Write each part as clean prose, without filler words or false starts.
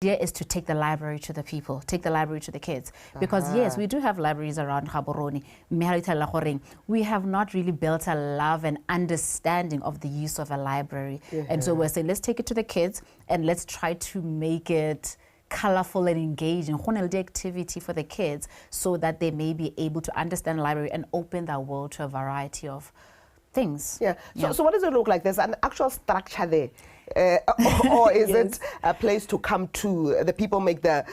idea is to take the library to the people, take the library to the kids. Because yes, we do have libraries around Gaborone. We have not really built a love and understanding of the use of a library. And so we're saying, let's take it to the kids and let's try to make it colorful and engaging, activity for the kids so that they may be able to understand the library and open their world to a variety of things. So what does it look like? There's an actual structure there. Or is it a place to come to? The people make the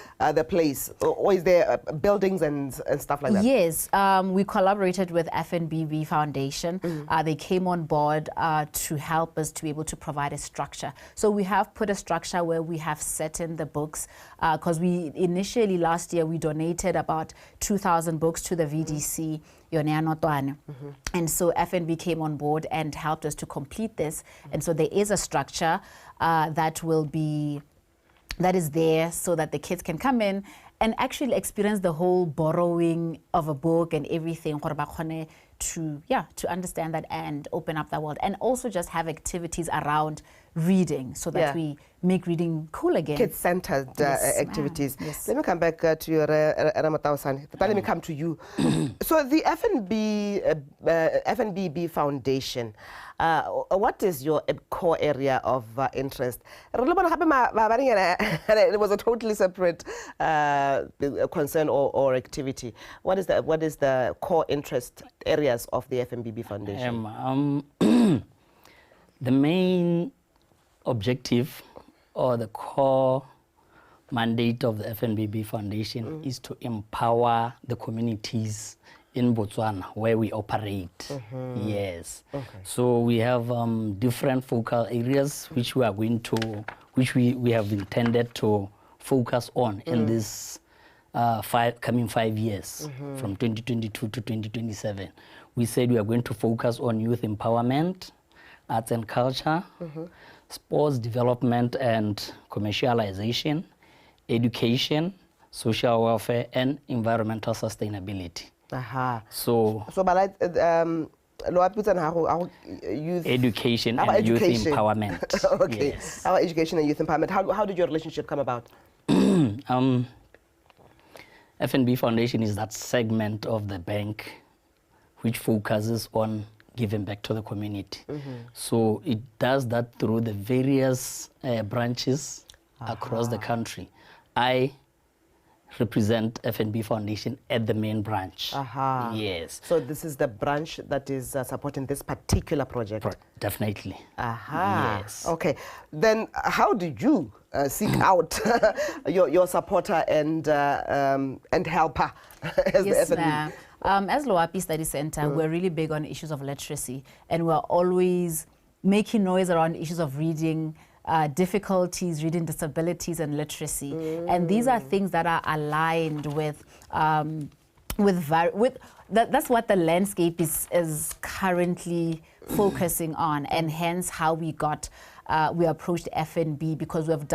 place, or is there buildings and stuff like that? Yes, we collaborated with FNBB Foundation. They came on board to help us to be able to provide a structure. So we have put a structure where we have set in the books, because we initially last year we donated about 2,000 books to the VDC. And so FNB came on board and helped us to complete this. And so there is a structure that is there so that the kids can come in and actually experience the whole borrowing of a book and everything to understand that and open up the world, and also just have activities around reading so that we make reading cool again. Kid-centered activities. Let me come back to your Motaosane. Let me come to you. So the FNBB Foundation, what is your core area of interest? It was a totally separate concern or activity. What is the core interest areas of the FNBB Foundation? The main objective or the core mandate of the FNBB Foundation is to empower the communities in Botswana where we operate. Yes. So we have different focal areas which we are going to, which we have intended to focus on in this coming 5 years, from 2022 to 2027. We said we are going to focus on youth empowerment, arts and culture, sports development and commercialization, education, social welfare, and environmental sustainability. So Bala, youth education and youth empowerment. Okay. Yes. Our education and youth empowerment. How did your relationship come about? FNB Foundation is that segment of the bank which focuses on giving back to the community. So it does that through the various branches across the country. I represent FNB Foundation at the main branch. Yes. So this is the branch that is supporting this particular project? Definitely. Yes. Okay. Then how did you seek out your supporter and helper as the FNB? As Lowapi Study Center, we're really big on issues of literacy, and we're always making noise around issues of reading, difficulties, reading disabilities, and literacy. And these are things that are aligned with that's what the landscape is currently focusing on, and hence how we approached FNB, because they've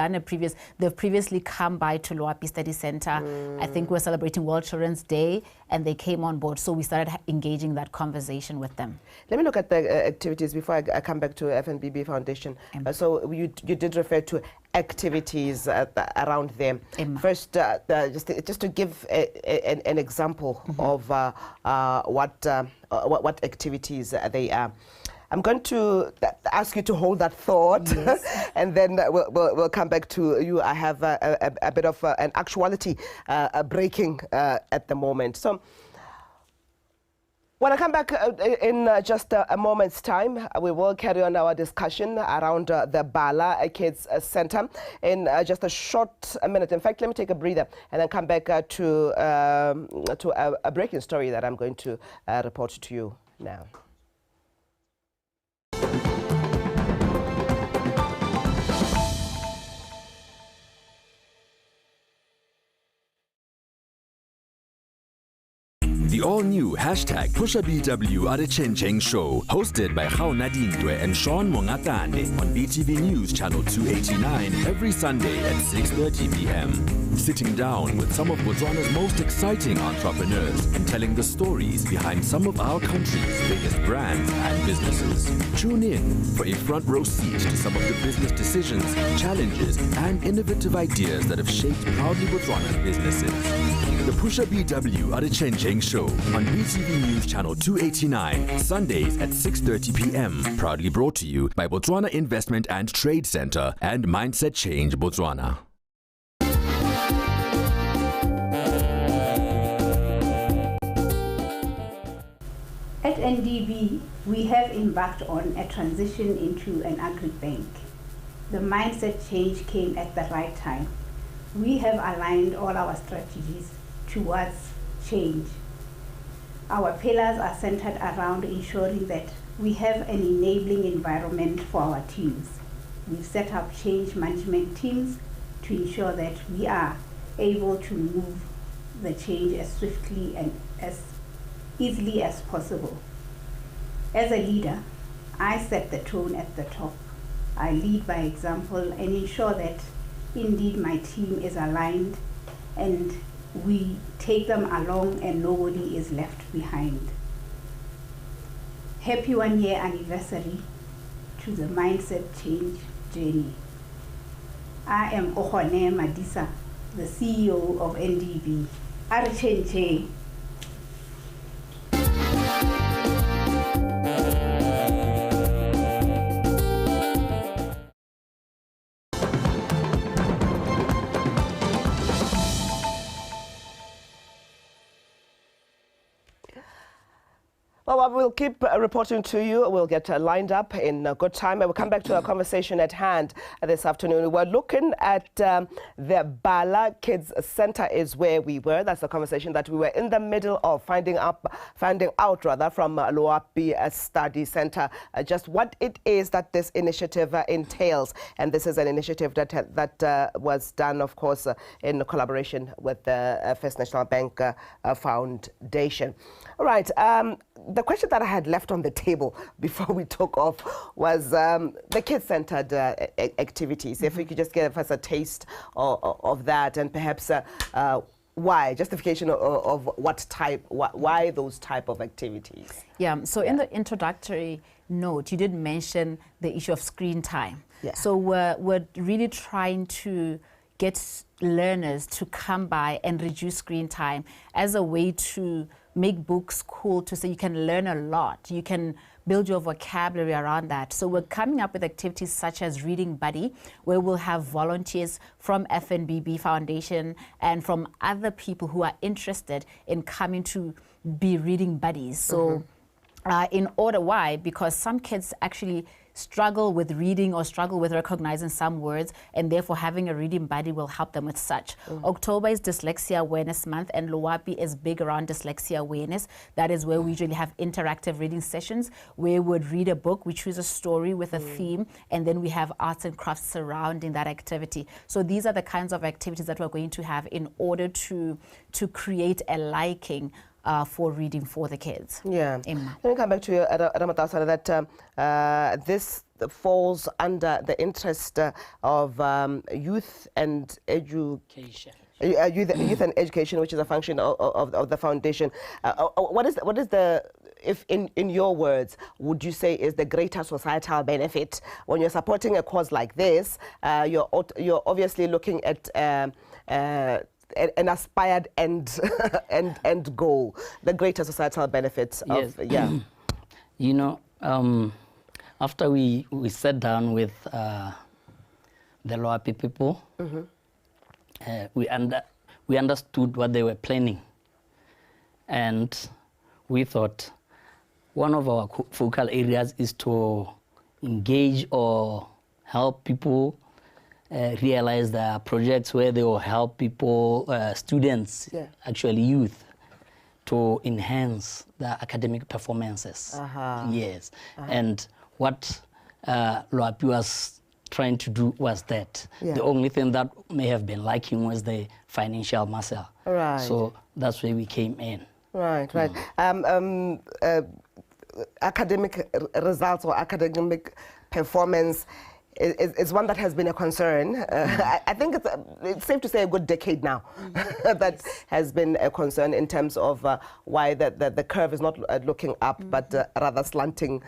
previously come by to Lowapi Study Center. I think we're celebrating World Children's Day, and they came on board, so we started engaging that conversation with them. Let me look at the activities before I come back to FNBB Foundation. So you did refer to activities around them. First, just to give an example of what activities they are. I'm going to ask you to hold that thought, and then we'll come back to you. I have a bit of an actuality breaking at the moment. So when I come back in just a moment's time, we will carry on our discussion around the Bala Kids Center in just a short minute. In fact, let me take a breather and then come back to a breaking story that I'm going to report to you now. The all-new #PushaBW at a Chencheng Show, hosted by Khauna Dintwe and Sean Mongatane on BTV News Channel 289 every Sunday at 6:30 p.m. Sitting down with some of Botswana's most exciting entrepreneurs and telling the stories behind some of our country's biggest brands and businesses. Tune in for a front row seat to some of the business decisions, challenges, and innovative ideas that have shaped proudly Botswana's businesses. The PushaBW at a Chencheng Show on BTV News Channel 289, Sundays at 6:30 p.m. Proudly brought to you by Botswana Investment and Trade Center and Mindset Change Botswana. At NDB, we have embarked on a transition into an agri-bank. The mindset change came at the right time. We have aligned all our strategies towards change. Our pillars are centered around ensuring that we have an enabling environment for our teams. We've set up change management teams to ensure that we are able to move the change as swiftly and as easily as possible. As a leader, I set the tone at the top. I lead by example and ensure that indeed my team is aligned and we take them along and nobody is left behind. Happy 1-year anniversary to the mindset change journey. I am Ohone Madisa, the CEO of NDB. Arichenche. Well, we'll keep reporting to you. We'll get lined up in a good time. And we'll come back to our conversation at hand this afternoon. We're looking at the Bala Kids Center is where we were. That's the conversation that we were in the middle of finding out from Lowapi Study Center just what it is that this initiative entails. And this is an initiative that was done, of course, in collaboration with the First National Bank Foundation. All right. The question that I had left on the table before we took off was the kids-centered activities. If we could just give us a taste of that and perhaps why, justification of what type, why those type of activities. Yeah, so in the introductory note, you did mention the issue of screen time. Yeah. So we're really trying to get learners to come by and reduce screen time as a way to make books cool, to say you can learn a lot. You can build your vocabulary around that. So we're coming up with activities such as Reading Buddy, where we'll have volunteers from FNBB Foundation and from other people who are interested in coming to be reading buddies. So in order, why? Because some kids actually struggle with reading or struggle with recognizing some words, and therefore having a reading buddy will help them with such. October is Dyslexia Awareness Month, and Lowapi is big around dyslexia awareness. That is where we usually have interactive reading sessions where we would read a book, we choose a story with a theme, and then we have arts and crafts surrounding that activity. So these are the kinds of activities that we're going to have in order to create a liking for reading for the kids. Yeah. Let me come back to you, Motaosane, that this falls under the interest of youth and education. Youth and education, which is a function of the foundation. What is the, if in your words, would you say is the greater societal benefit when you're supporting a cause like this? You're obviously looking at an aspired end goal, the greater societal benefits of, yeah. You know, after we sat down with the Lowapi people, we understood what they were planning. And we thought one of our focal areas is to engage or help people realize there are projects where they will help people, students, actually youth, to enhance their academic performances. Yes. And what Lowapi was trying to do was that. The only thing that may have been lacking was the financial muscle. Right. So that's where we came in. Right, right. Academic results or academic performance is one that has been a concern. I think it's safe to say a good decade now that has been a concern in terms of why the curve is not looking up, but rather slanting,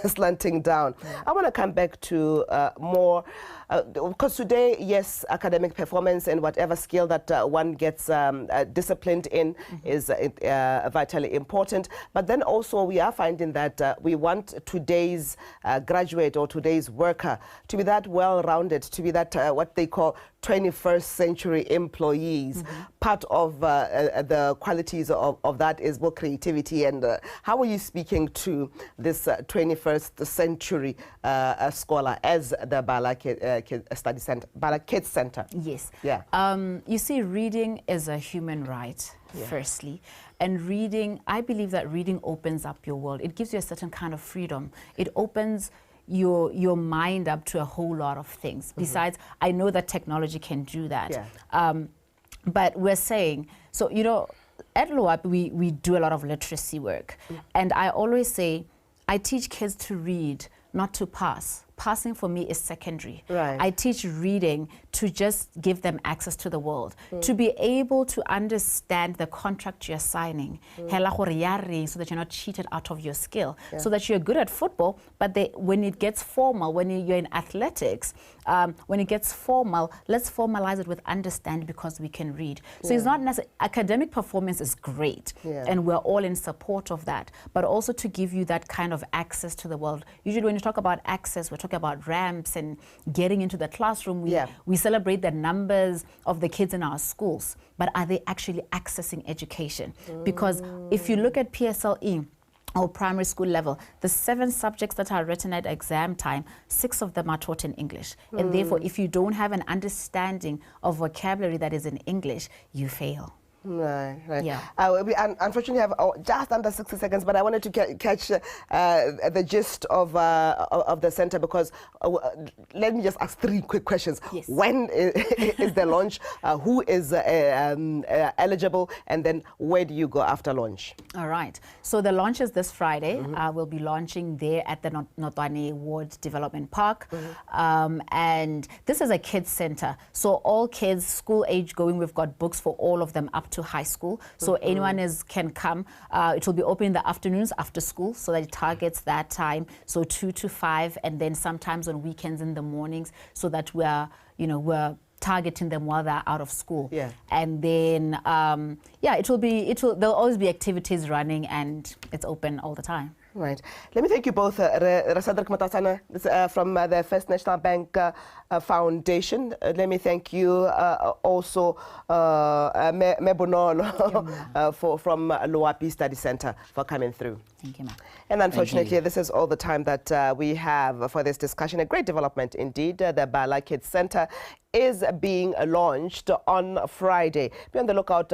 slanting down. I want to come back to more, because today, yes, academic performance and whatever skill that one gets disciplined in is vitally important. But then also we are finding that we want today's graduate or today's worker to be that well-rounded, to be that what they call 21st century employees. Part of the qualities of that is more creativity. And how are you speaking to this 21st century scholar as the Bala Study Center, Bala Kids Center? Yes. Yeah. You see, reading is a human right, firstly. And reading, I believe that reading opens up your world. It gives you a certain kind of freedom. It opens your mind up to a whole lot of things. Besides, I know that technology can do that. But we're saying, so, you know, at Lowapi, we do a lot of literacy work. And I always say, I teach kids to read, not to pass. Passing for me is secondary. Right. I teach reading to just give them access to the world, to be able to understand the contract you're signing, so that you're not cheated out of your skill, so that you're good at football, but when it gets formal, when you're in athletics, when it gets formal, let's formalize it with understanding because we can read. So it's not necessarily, academic performance is great, and we're all in support of that, but also to give you that kind of access to the world. Usually when you talk about access, we're talking about ramps and getting into the classroom. We celebrate the numbers of the kids in our schools, but are they actually accessing education? Because if you look at PSLE, or primary school level, the 7 subjects that are written at exam time, 6 of them are taught in English. And therefore, if you don't have an understanding of vocabulary that is in English, you fail. Right, right. Yeah. We unfortunately have just under 60 seconds, but I wanted to catch the gist of the center, because let me just ask 3 quick questions. Yes. When is the launch? Who is eligible? And then where do you go after launch? All right. So the launch is this Friday. We'll be launching there at the Motaosane Ward Development Park. And this is a kids center. So all kids, school age going, we've got books for all of them up to high school. So anyone can come. It will be open in the afternoons after school, so that it targets that time. So 2 to 5, and then sometimes on weekends in the mornings, so that we're targeting them while they're out of school. And then there'll always be activities running, and it's open all the time. Right. Let me thank you both, Cedric Motaosane from the First National Bank Foundation. Let me thank you also, Bonolo, from Lowapi Study Center for coming through. Thank you, ma'am. And unfortunately, this is all the time that we have for this discussion. A great development indeed. The Bala Kids Center is being launched on Friday. Be on the lookout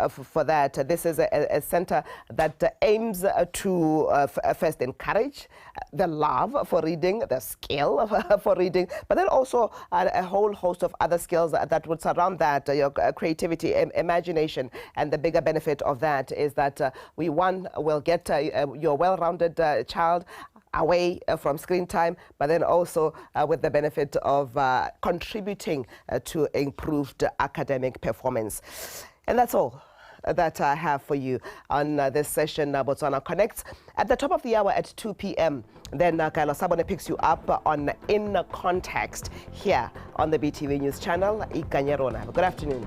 for that. This is a center that aims to first encourage the love for reading, the skill for reading, but then also a whole host of other skills that would surround that, your creativity, imagination. And the bigger benefit of that is that we will get your well-rounded child away from screen time, but then also with the benefit of contributing to improved academic performance. And that's all that I have for you on this session, Botswana Connects. At the top of the hour at 2 p.m., then Kailo Sabone picks you up on In Context here on the BTV News channel. Good afternoon.